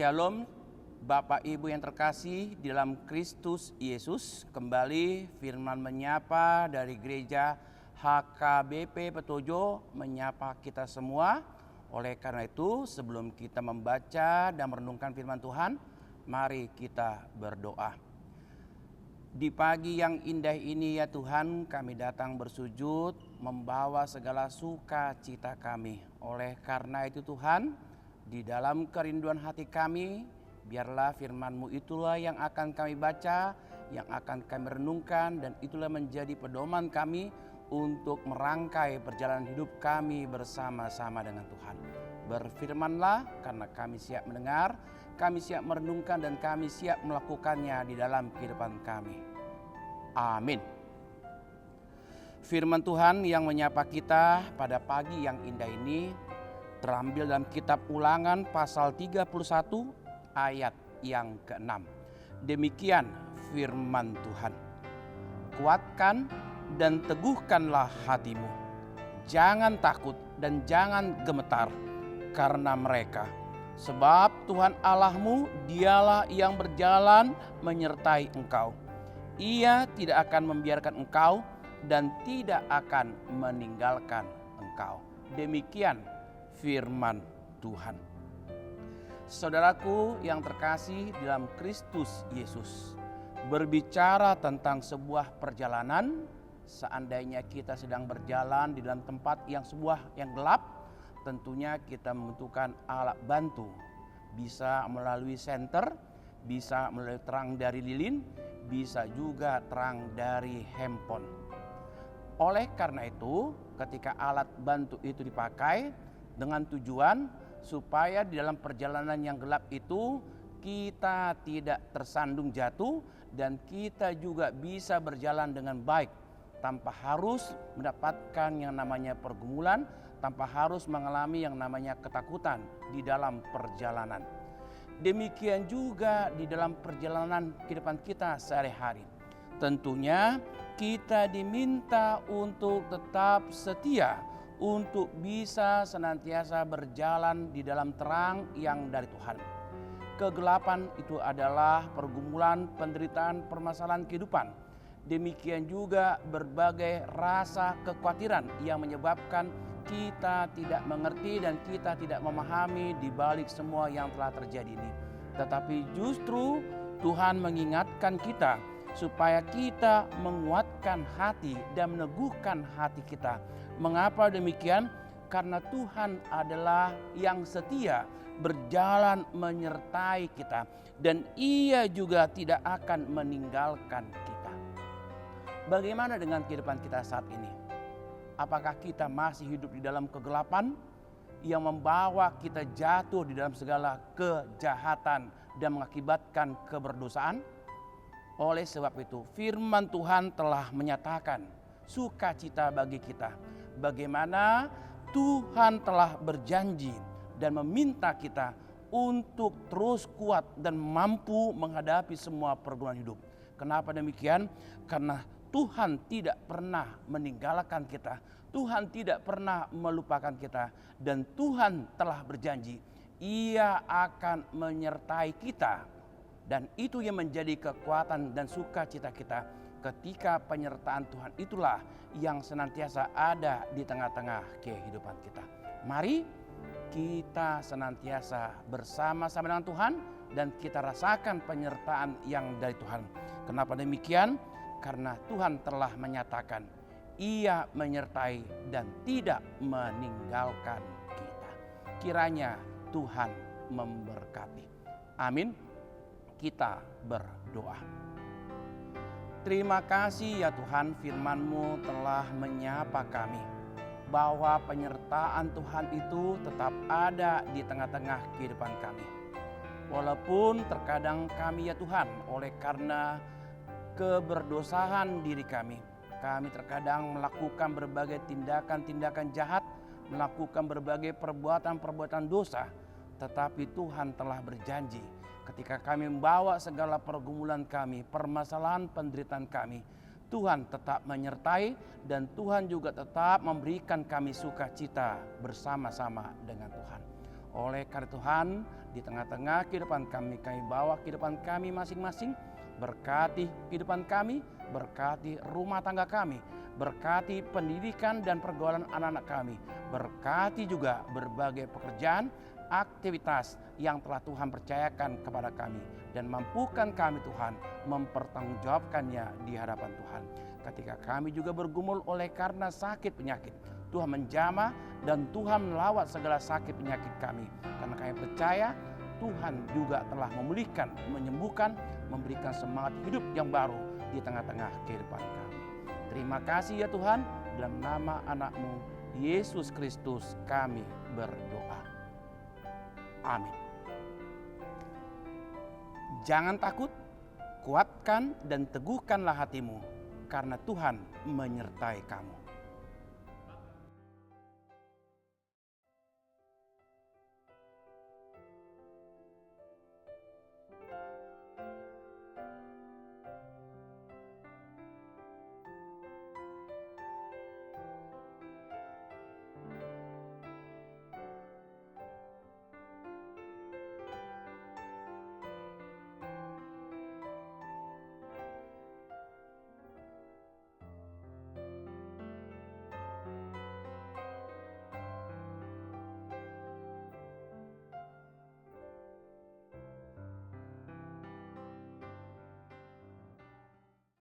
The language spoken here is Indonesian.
Shalom, Bapak Ibu yang terkasih di dalam Kristus Yesus. Kembali firman menyapa dari gereja HKBP Petojo menyapa kita semua. Oleh karena itu, sebelum kita membaca dan merenungkan firman Tuhan, mari kita berdoa. Di pagi yang indah ini ya Tuhan, kami datang bersujud membawa segala sukacita kami. Oleh karena itu Tuhan, di dalam kerinduan hati kami, biarlah firman-Mu itulah yang akan kami baca, yang akan kami renungkan, dan itulah menjadi pedoman kami untuk merangkai perjalanan hidup kami bersama-sama dengan Tuhan. Berfirmanlah, karena kami siap mendengar, kami siap merenungkan, dan kami siap melakukannya di dalam kehidupan kami. Amin. Firman Tuhan yang menyapa kita pada pagi yang indah ini terambil dalam kitab Ulangan pasal 31 ayat yang ke-6. Demikian firman Tuhan. Kuatkan dan teguhkanlah hatimu. Jangan takut dan jangan gemetar karena mereka. Sebab Tuhan Allahmu dialah yang berjalan menyertai engkau. Ia tidak akan membiarkan engkau dan tidak akan meninggalkan engkau. Demikian firman Tuhan. Saudaraku yang terkasih di dalam Kristus Yesus, berbicara tentang sebuah perjalanan, seandainya kita sedang berjalan di dalam tempat yang gelap, tentunya kita membutuhkan alat bantu. Bisa melalui senter, bisa melalui terang dari lilin, bisa juga terang dari handphone. Oleh karena itu, ketika alat bantu itu dipakai dengan tujuan supaya di dalam perjalanan yang gelap itu kita tidak tersandung jatuh dan kita juga bisa berjalan dengan baik tanpa harus mendapatkan yang namanya pergumulan, tanpa harus mengalami yang namanya ketakutan di dalam perjalanan. Demikian juga di dalam perjalanan kehidupan kita sehari-hari. Tentunya kita diminta untuk tetap setia, untuk bisa senantiasa berjalan di dalam terang yang dari Tuhan. Kegelapan itu adalah pergumulan, penderitaan, permasalahan kehidupan. Demikian juga berbagai rasa kekhawatiran yang menyebabkan kita tidak mengerti dan kita tidak memahami di balik semua yang telah terjadi ini. Tetapi justru Tuhan mengingatkan kita supaya kita menguatkan hati dan meneguhkan hati kita. Mengapa demikian? Karena Tuhan adalah yang setia berjalan menyertai kita dan Ia juga tidak akan meninggalkan kita. Bagaimana dengan kehidupan kita saat ini? Apakah kita masih hidup di dalam kegelapan yang membawa kita jatuh di dalam segala kejahatan dan mengakibatkan keberdosaan? Oleh sebab itu, firman Tuhan telah menyatakan sukacita bagi kita. Bagaimana Tuhan telah berjanji dan meminta kita untuk terus kuat dan mampu menghadapi semua pergumulan hidup. Kenapa demikian? Karena Tuhan tidak pernah meninggalkan kita. Tuhan tidak pernah melupakan kita. Dan Tuhan telah berjanji, Ia akan menyertai kita. Dan itu yang menjadi kekuatan dan sukacita kita. Ketika penyertaan Tuhan itulah yang senantiasa ada di tengah-tengah kehidupan kita. Mari kita senantiasa bersama-sama dengan Tuhan dan kita rasakan penyertaan yang dari Tuhan. Kenapa demikian? Karena Tuhan telah menyatakan Ia menyertai dan tidak meninggalkan kita. Kiranya Tuhan memberkati. Amin. Kita berdoa. Terima kasih ya Tuhan, firman-Mu telah menyapa kami bahwa penyertaan Tuhan itu tetap ada di tengah-tengah kehidupan kami. Walaupun terkadang kami ya Tuhan, oleh karena keberdosaan diri kami terkadang melakukan berbagai tindakan-tindakan jahat, melakukan berbagai perbuatan-perbuatan dosa. Tetapi Tuhan telah berjanji ketika kami membawa segala pergumulan kami, permasalahan penderitaan kami, Tuhan tetap menyertai dan Tuhan juga tetap memberikan kami sukacita bersama-sama dengan Tuhan. Oleh karena Tuhan, di tengah-tengah kehidupan kami bawa kehidupan kami masing-masing. Berkati kehidupan kami, berkati rumah tangga kami, berkati pendidikan dan pergaulan anak-anak kami, berkati juga berbagai pekerjaan, aktivitas yang telah Tuhan percayakan kepada kami, dan mampukan kami Tuhan mempertanggungjawabkannya di hadapan Tuhan. Ketika kami juga bergumul oleh karena sakit penyakit, Tuhan menjamah dan Tuhan melawat segala sakit penyakit kami, karena kami percaya Tuhan juga telah memulihkan, menyembuhkan, memberikan semangat hidup yang baru di tengah-tengah kehidupan kami. Terima kasih ya Tuhan, dalam nama anak-Mu Yesus Kristus kami berdoa. Amin. Jangan takut, kuatkan dan teguhkanlah hatimu, karena Tuhan menyertai kamu.